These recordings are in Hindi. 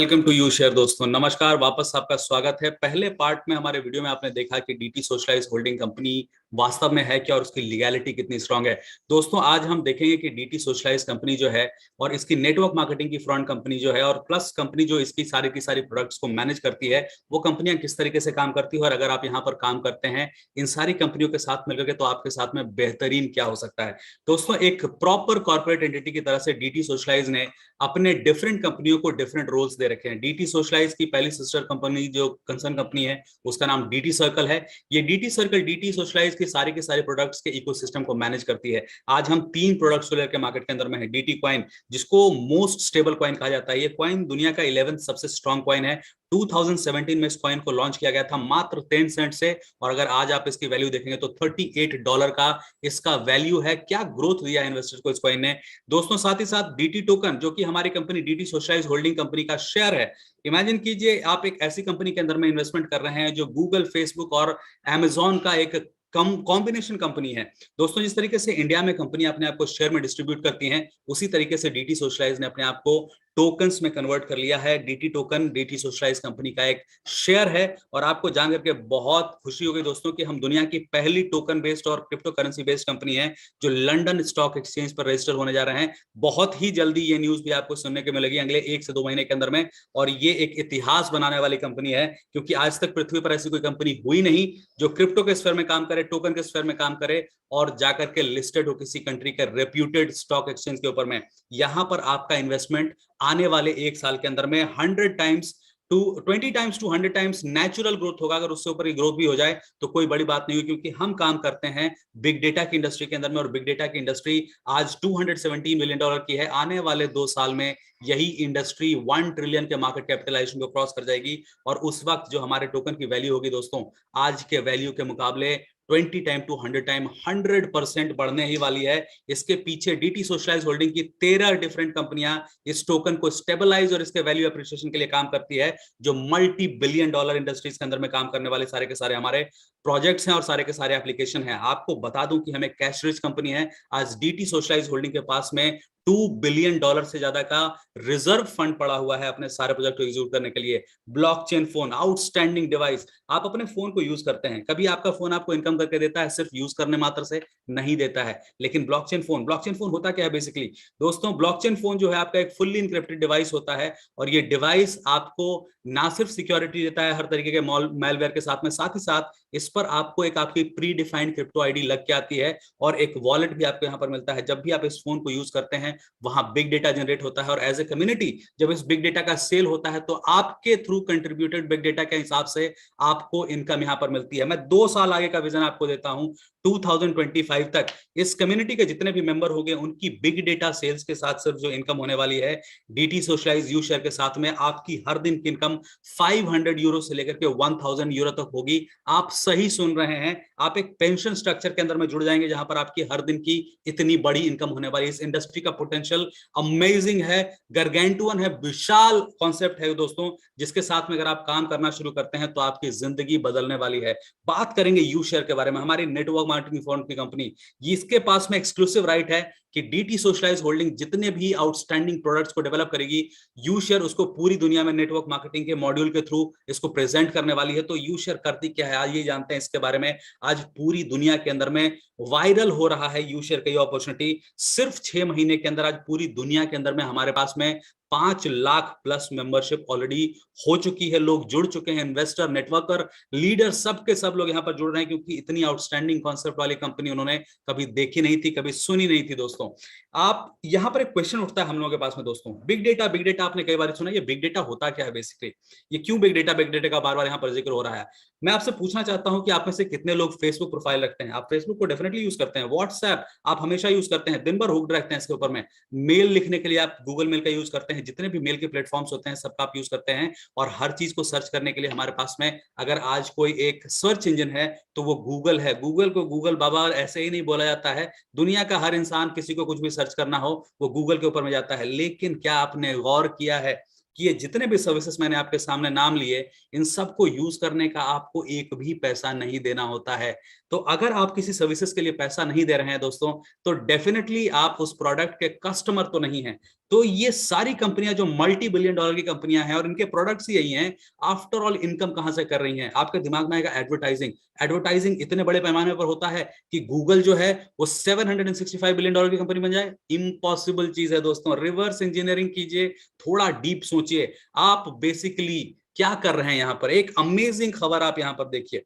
Welcome to you share. दोस्तों नमस्कार, वापस आपका स्वागत है। पहले पार्ट में हमारे वीडियो में आपने देखा कि डीटी सोशलाइज होल्डिंग कंपनी वास्तव में है क्या और उसकी लीगैलिटी कितनी स्ट्रांग है। दोस्तों आज हम देखेंगे कि डीटी सोशलाइज कंपनी जो है और इसकी नेटवर्क मार्केटिंग की फ्रंट कंपनी जो है और प्लस कंपनी जो इसकी सारी की सारी प्रोडक्ट्स को मैनेज करती है वो कंपनियां किस तरीके से काम करती है, और अगर आप यहाँ पर काम करते हैं इन सारी कंपनियों के साथ मिलकर के तो आपके साथ में बेहतरीन क्या हो सकता है। दोस्तों एक प्रॉपर कॉर्पोरेट एंटिटी की तरह से डीटी सोशलाइज ने अपने डिफरेंट कंपनियों को डिफरेंट रोल्स दे रखे हैं। डीटी सोशलाइज की पहली सिस्टर कंपनी जो कंसर्न कंपनी है उसका नाम डीटी सर्कल है। ये डीटी सर्कल डीटी सोशलाइज की सारी के सारे प्रोडक्ट्स के इकोसिस्टम को मैनेज करती है। आज हम तीन प्रोडक्ट्स को लेकर मार्केट के अंदर में है। डीटी कॉइन, जिसको मोस्ट स्टेबल कॉइन कहा जाता है। ये कॉइन दुनिया का 11th सबसे स्ट्रॉन्ग कॉइन है। 2017 में इस कॉइन को लॉन्च किया गया था मात्र 10 सेंट से, और अगर आज आप इसकी वैल्यू देखेंगे तो $38 का इसका वैल्यू है। क्या ग्रोथ दिया है इन्वेस्टर्स को इस कॉइन ने। दोस्तों साथ ही साथ डीटी टोकन, जो कि हमारी company DT socialise holding company का शेयर है। इमेजिन कीजिए आप एक ऐसी कंपनी के अंदर में इन्वेस्टमेंट कर रहे हैं जो गूगल, फेसबुक और अमेजॉन का एक कम कॉम्बिनेशन कंपनी है। दोस्तों जिस तरीके से इंडिया में कंपनी अपने आप को शेयर में डिस्ट्रीब्यूट करती हैं, उसी तरीके से डीटी सोशलाइज ने अपने आप को टोकन्स में कन्वर्ट कर लिया है। DT token DT socialise company का एक शेयर है, और आपको जान करके बहुत खुशी होगी दोस्तों कि हम दुनिया की पहली टोकन बेस्ड और क्रिप्टो करेंसी बेस्ड कंपनी है जो लंदन स्टॉक एक्सचेंज पर रजिस्टर होने जा रहे हैं। बहुत ही जल्दी ये न्यूज भी आपको सुनने को मिलेगी अगले 1 से 2 महीने के अंदर में, और ये एक इतिहास बनाने वाली कंपनी है, क्योंकि आज तक पृथ्वी पर ऐसी कोई कंपनी हुई नहीं जो क्रिप्टो के स्फीयर में काम करे, टोकन के स्फीयर में काम करे और जाकर के लिस्टेड हो किसी कंट्री के रेप्यूटेड स्टॉक एक्सचेंज के ऊपर में। यहां पर आपका इन्वेस्टमेंट आने वाले 1 साल के अंदर में 100 times to 20 times to 100 times natural growth होगा। अगर उससे ऊपर की ग्रोथ भी हो जाए तो कोई बड़ी बात नहीं हुई, क्योंकि हम काम करते हैं बिग डेटा की इंडस्ट्री के अंदर में, और बिग डेटा की इंडस्ट्री आज $217 मिलियन की है। आने वाले 2 साल में यही इंडस्ट्री 1 ट्रिलियन के मार्केट कैपिटलाइजेशन को क्रॉस कर जाएगी, और उस वक्त जो हमारे टोकन की वैल्यू होगी दोस्तों आज के वैल्यू के मुकाबले 20 टाइम टू 100 टाइम 100% बढ़ने ही वाली है। इसके पीछे डीटी सोशलाइज होल्डिंग की 13 डिफरेंट कंपनियां इस टोकन को स्टेबलाइज और इसके वैल्यू एप्रिसिएशन के लिए काम करती है, जो मल्टी बिलियन डॉलर इंडस्ट्रीज के अंदर में काम करने वाले सारे के सारे हमारे प्रोजेक्ट्स हैं और सारे के सारे एप्लीकेशन हैं। आपको बता दूं कि हमें कैश रिच कंपनी है। आज डीटी सोशलाइज होल्डिंग के पास में $2 बिलियन से ज्यादा का रिजर्व फंड पड़ा हुआ है अपने सारे प्रोजेक्ट को एग्जीक्यूट करने के लिए। Blockchain phone, outstanding device. आप अपने फोन को यूज करते हैं, कभी आपका फोन आपको इनकम करके देता है? सिर्फ यूज करने मात्र से नहीं देता है। लेकिन ब्लॉकचेन फोन होता क्या है बेसिकली दोस्तों? ब्लॉकचेन फोन जो है आपका एक फुल्ली इनक्रिप्टेड डिवाइस होता है, और ये डिवाइस आपको ना सिर्फ सिक्योरिटी देता है हर तरीके के मैलवेयर के साथ ही साथ इस पर आपको एक आपकी प्री डिफाइंड क्रिप्टो आईडी लग के आती है, और एक वॉलेट भी आपको यहाँ पर मिलता है। जब भी आप इस फोन को यूज करते हैं वहां बिग डेटा जनरेट होता है, और एज ए कम्युनिटी जब इस बिग डेटा का सेल होता है तो आपके थ्रू कंट्रीब्यूटेड बिग डेटा के हिसाब से आपको इनकम यहां पर मिलती है। मैं 2 साल आगे का विजन आपको देता हूं, 2025 तक इस कम्युनिटी के जितने भी मेंबर होंगे उनकी बिग डेटा सेल्स के साथ सिर्फ जो इनकम होने वाली है डीटी सोशलाइज यू शेयर के साथ में, आपकी हर दिन की इनकम 500 यूरो से लेकर के 1000 यूरो तक होगी। आप सही सुन रहे हैं, आप एक पेंशन स्ट्रक्चर के अंदर में जुड़ जाएंगे जहां पर आपकी हर दिन की इतनी बड़ी इनकम होने वाली है। इस इंडस्ट्री का पोटेंशियल अमेजिंग है, गारगेंटुअन है, विशाल कॉन्सेप्ट है दोस्तों, जिसके साथ में अगर आप काम करना शुरू करते हैं तो आपकी जिंदगी बदलने वाली है। बात करेंगे यू शेयर के बारे में, हमारी नेटवर्क मार्केटिंग फर्म की कंपनी, इसके पास में एक्सक्लूसिव राइट है कि डीटी सोशलाइज होल्डिंग जितने भी आउटस्टैंडिंग प्रोडक्ट्स को डेवलप करेगी, यू शेयर उसको पूरी दुनिया में नेटवर्क मार्केटिंग के मॉड्यूल के थ्रू इसको प्रेजेंट करने वाली है। तो यू शेयर करती क्या है आज ये जानते हैं इसके बारे में। आज पूरी दुनिया के अंदर में वायरल हो रहा है यू शेयर का ये अपॉर्चुनिटी। सिर्फ 6 महीने के अंदर आज पूरी दुनिया के अंदर में हमारे पास में 5 लाख प्लस मेंबरशिप ऑलरेडी हो चुकी है। लोग जुड़ चुके हैं, इन्वेस्टर, नेटवर्कर, लीडर, सबके सब लोग यहां पर जुड़ रहे हैं, क्योंकि इतनी आउटस्टैंडिंग कॉन्सेप्ट वाली कंपनी उन्होंने कभी देखी नहीं थी, कभी सुनी नहीं थी। दोस्तों आप यहां पर एक क्वेश्चन उठता है हम लोगों के पास में दोस्तों, बिग डेटा आपने कई बार सुना, ये बिग डेटा होता क्या है बेसिकली, ये क्यों बिग डेटा का बार बार यहां पर जिक्र हो रहा है। मैं आपसे पूछना चाहता हूं कि आप में से कितने लोग फेसबुक प्रोफाइल रखते हैं? आप फेसबुक को डेफिनेटली यूज करते हैं, व्हाट्सएप आप हमेशा यूज करते हैं, दिन भर हुक्ड रहते हैं इसके ऊपर में, मेल लिखने के लिए आप गूगल मेल का यूज करते हैं, जितने भी मेल के प्लेटफॉर्म्स होते हैं सबका आप यूज करते हैं, और हर चीज को सर्च करने के लिए हमारे पास में अगर आज कोई एक सर्च इंजन है तो वो गूगल है। गूगल को गूगल बाबा ऐसे ही नहीं बोला जाता है, दुनिया का हर इंसान किसी को कुछ भी सर्च करना हो वो गूगल के ऊपर में जाता है। लेकिन क्या आपने गौर किया है कि ये जितने भी सर्विसेज मैंने आपके सामने नाम लिए, इन सबको यूज करने का आपको एक भी पैसा नहीं देना होता है। तो अगर आप किसी सर्विसेज के लिए पैसा नहीं दे रहे हैं दोस्तों, तो डेफिनेटली आप उस प्रोडक्ट के कस्टमर तो नहीं है। तो ये सारी कंपनियां जो मल्टी बिलियन डॉलर की कंपनियां हैं और इनके प्रोडक्ट्स ही यही हैं, आफ्टर ऑल इनकम कहां से कर रही हैं? आपके दिमाग में आएगा एडवर्टाइजिंग। एडवर्टाइजिंग इतने बड़े पैमाने पर होता है कि गूगल जो है वो 765 बिलियन डॉलर की कंपनी बन जाए? इम्पॉसिबल चीज है दोस्तों। रिवर्स इंजीनियरिंग कीजिए, थोड़ा डीप सोचिए, आप बेसिकली क्या कर रहे हैं यहां पर। एक अमेजिंग खबर आप यहां पर देखिए।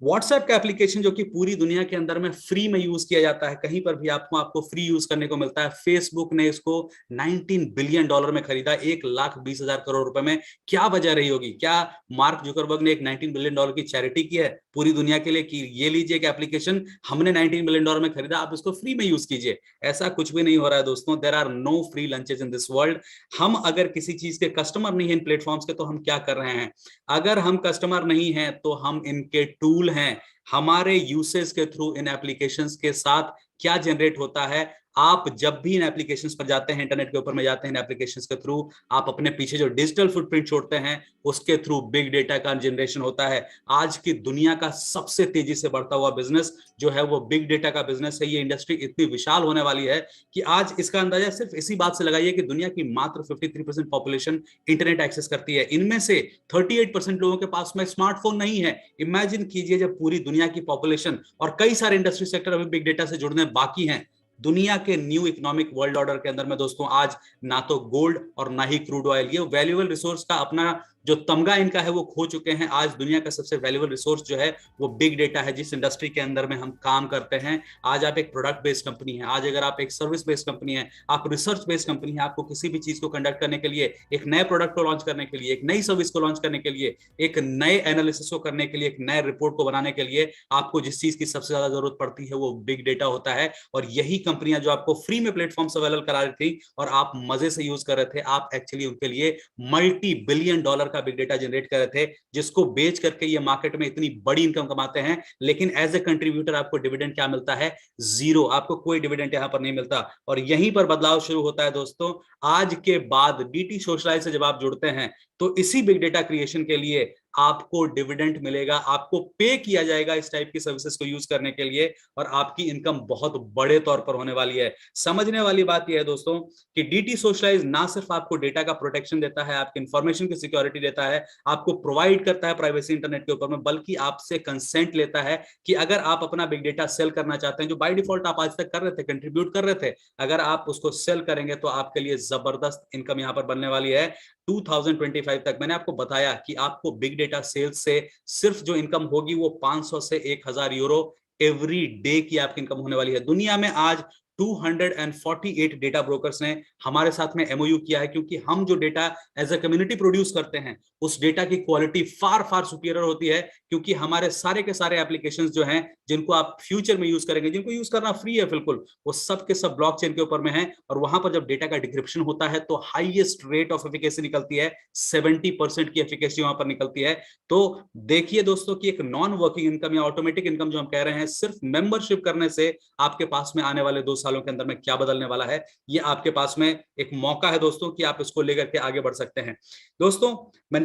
व्हाट्सएप का एप्लीकेशन जो कि पूरी दुनिया के अंदर में फ्री में यूज किया जाता है, कहीं पर भी आपको फ्री यूज करने को मिलता है। फेसबुक ने इसको 19 बिलियन डॉलर में खरीदा, 1,20,000 करोड़ रुपए में। क्या वजह रही होगी? क्या मार्क जुकरबर्ग ने एक 19 बिलियन डॉलर की चैरिटी की है पूरी दुनिया के लिए कि ये लीजिए एक एप्लीकेशन हमने 19 बिलियन डॉलर में खरीदा, आप इसको फ्री में यूज कीजिए? ऐसा कुछ भी नहीं हो रहा है दोस्तों। There are no free lunches in this world. हम अगर किसी चीज के कस्टमर नहीं है इन प्लेटफॉर्म्स के, तो हम क्या कर रहे हैं? अगर हम कस्टमर नहीं हैं तो हम इनके टूल हैं। हमारे यूसेज के थ्रू इन एप्लीकेशंस के साथ क्या जनरेट होता है? आप जब भी इन एप्लीकेशंस पर जाते हैं, इंटरनेट के ऊपर में जाते हैं, इन एप्लीकेशंस के थ्रू आप अपने पीछे जो डिजिटल फुटप्रिंट छोड़ते हैं, उसके थ्रू बिग डेटा का जनरेशन होता है। आज की दुनिया का सबसे तेजी से बढ़ता हुआ बिजनेस जो है वो बिग डेटा का बिजनेस है। ये इंडस्ट्री इतनी विशाल होने वाली है कि आज इसका अंदाजा सिर्फ इसी बात से लगाइए कि दुनिया की मात्र 53% पॉपुलेशन इंटरनेट एक्सेस करती है। इनमें से 38% लोगों के पास में स्मार्टफोन नहीं है। इमेजिन कीजिए, जब पूरी दुनिया की पॉपुलेशन और कई सारे इंडस्ट्री सेक्टर अभी बिग डेटा से जुड़ने बाकी हैं। दुनिया के न्यू इकोनॉमिक वर्ल्ड ऑर्डर के अंदर में दोस्तों आज ना तो गोल्ड और ना ही क्रूड ऑयल, ये वैल्यूएबल रिसोर्स का अपना जो तमगा इनका है वो खो चुके हैं। आज दुनिया का सबसे वैल्यूएबल रिसोर्स जो है वो बिग डेटा है, जिस इंडस्ट्री के अंदर में हम काम करते हैं। आज आप एक प्रोडक्ट बेस्ड कंपनी है, आज अगर आप एक सर्विस बेस्ड कंपनी है, आप रिसर्च बेस्ड कंपनी है, आपको किसी भी चीज को कंडक्ट करने के लिए, एक नए प्रोडक्ट को लॉन्च करने के लिए, एक नई सर्विस को लॉन्च करने के लिए, एक नए एनालिसिस को करने के लिए, एक नए रिपोर्ट को बनाने के लिए आपको जिस चीज की सबसे ज्यादा जरूरत पड़ती है वो बिग डेटा होता है। और यही कंपनियां जो आपको फ्री में प्लेटफॉर्म अवेलेबल करा रही थी और आप मजे से यूज कर रहे थे, आप एक्चुअली उनके लिए मल्टी बिलियन डॉलर का बिग डेटा जनरेट कर रहे थे, जिसको बेच करके ये मार्केट में इतनी बड़ी इनकम कमाते हैं। लेकिन एज ए कंट्रीब्यूटर आपको डिविडेंड क्या मिलता है? जीरो। आपको कोई डिविडेंड यहां पर नहीं मिलता। और यहीं पर बदलाव शुरू होता है दोस्तों। आज के बाद डीटी सोशलाइज से जब आप जुड़ते हैं तो इसी बिग डेटा क्रिएशन के लिए आपको डिविडेंड मिलेगा, आपको पे किया जाएगा इस टाइप की सर्विसेज को यूज करने के लिए, और आपकी इनकम बहुत बड़े तौर पर होने वाली है। समझने वाली बात यह है दोस्तों कि डीटी सोशलाइज ना सिर्फ आपको डेटा का प्रोटेक्शन देता है, आपकी इंफॉर्मेशन की सिक्योरिटी देता है, आपको प्रोवाइड करता है प्राइवेसी इंटरनेट के ऊपर में, बल्कि आपसे कंसेंट लेता है कि अगर आप अपना बिग डेटा सेल करना चाहते हैं, जो बाय डिफॉल्ट आप आज तक कर रहे थे, कंट्रीब्यूट कर रहे थे, अगर आप उसको सेल करेंगे तो आपके लिए जबरदस्त इनकम यहां पर बनने वाली है। 2025 तक मैंने आपको बताया कि आपको बिग डेटा सेल्स से सिर्फ जो इनकम होगी वो 500 से 1000 यूरो एवरी डे की आपकी इनकम होने वाली है। दुनिया में आज 248 डेटा ब्रोकर्स ने हमारे साथ में एमओयू किया है, क्योंकि हम जो data as a community produce करते हैं उस डेटा की क्वालिटी फार फार सुपीरियर होती है, क्योंकि हमारे सारे के सारे एप्लीकेशंस जो हैं जिनको आप फ्यूचर में यूज करेंगे, जिनको यूज करना फ्री है बिल्कुल, वो सब के सब ब्लॉकचेन के ऊपर में है। और वहां पर जब डेटा का डिक्रिप्शन होता है तो हाईएस्ट रेट ऑफ एफिकेसी निकलती है, 70% की एफिकेसी वहां पर निकलती है। तो देखिए दोस्तों कि एक नॉन वर्किंग इनकम या ऑटोमेटिक इनकम जो हम कह रहे हैं, सिर्फ मेंबरशिप करने से आपके पास में आने वाले 2 सालों के अंदर में क्या बदलने वाला है, ये आपके पास में एक मौका है दोस्तों कि आप इसको लेकर के आगे बढ़ सकते हैं। दोस्तों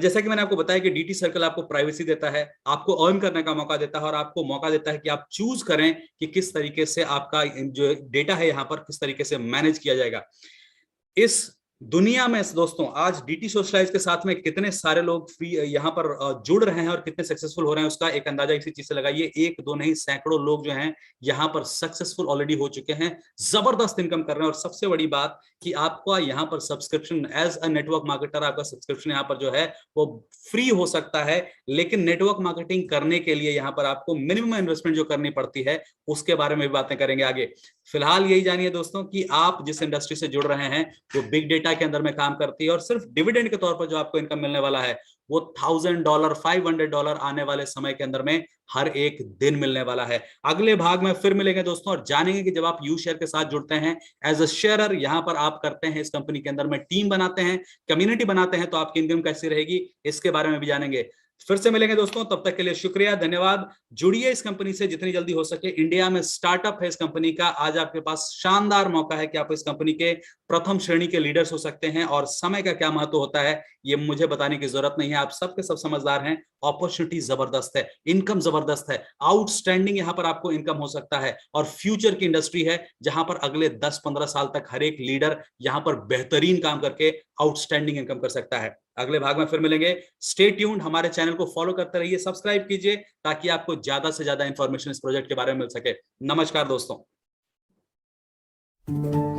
जैसा कि मैंने आपको बताया कि डीटी सर्कल आपको प्राइवेसी देता है, आपको अर्न करने का मौका देता है, और आपको मौका देता है कि आप चूज करें कि किस तरीके से आपका जो डेटा है यहां पर किस तरीके से मैनेज किया जाएगा। इस दुनिया में दोस्तों आज डीटी सोशलाइज के साथ में कितने सारे लोग फ्री यहां पर जुड़ रहे हैं और कितने सक्सेसफुल हो रहे हैं, उसका एक अंदाजा इसी चीज से लगाइए। एक दो नहीं, सैकड़ों लोग जो हैं यहां पर सक्सेसफुल ऑलरेडी हो चुके हैं, जबरदस्त इनकम कर रहे हैं। और सबसे बड़ी बात कि आपका यहां पर subscription as a network marketer, आपका सब्सक्रिप्शन यहां पर जो है वो फ्री हो सकता है, लेकिन नेटवर्क मार्केटिंग करने के लिए यहां पर आपको मिनिमम इन्वेस्टमेंट जो करनी पड़ती है उसके बारे में भी बातें करेंगे आगे। फिलहाल यही जानिए दोस्तों कि आप जिस इंडस्ट्री से जुड़ रहे हैं वो बिग डेटा के अंदर में काम करती है, और सिर्फ डिविडेंड के तौर पर जो आपको इनकम मिलने वाला है वो $1000 $500 आने वाले समय के अंदर में हर एक दिन मिलने वाला है। अगले भाग में फिर मिलेंगे दोस्तों और जानेंगे कि जब आप यू शेयर के साथ जुड़ते हैं एज अ शेयरर, यहां पर आप करते हैं इस कंपनी के अंदर में टीम बनाते हैं, कम्युनिटी बनाते हैं, तो आपकी इनकम कैसी रहेगी इसके बारे में भी जानेंगे। फिर से मिलेंगे दोस्तों, तब तक के लिए शुक्रिया, धन्यवाद। जुड़िए इस कंपनी से जितनी जल्दी हो सके। इंडिया में स्टार्टअप है इस कंपनी का। आज आपके पास शानदार मौका है कि आप इस कंपनी के प्रथम श्रेणी के लीडर्स हो सकते हैं। और समय का क्या महत्व होता है ये मुझे बताने की जरूरत नहीं है, आप सबके सब समझदार हैं। अपॉर्चुनिटी जबरदस्त है, इनकम जबरदस्त है, आउटस्टैंडिंग यहां पर आपको इनकम हो सकता है। और फ्यूचर की इंडस्ट्री है जहां पर अगले 10-15 साल तक हर एक लीडर यहां पर बेहतरीन काम करके आउटस्टैंडिंग इनकम कर सकता है। अगले भाग में फिर मिलेंगे। स्टे ट्यून्ड, हमारे चैनल को फॉलो करते रहिए, सब्सक्राइब कीजिए ताकि आपको ज्यादा से ज्यादा इंफॉर्मेशन इस प्रोजेक्ट के बारे में मिल सके। नमस्कार दोस्तों।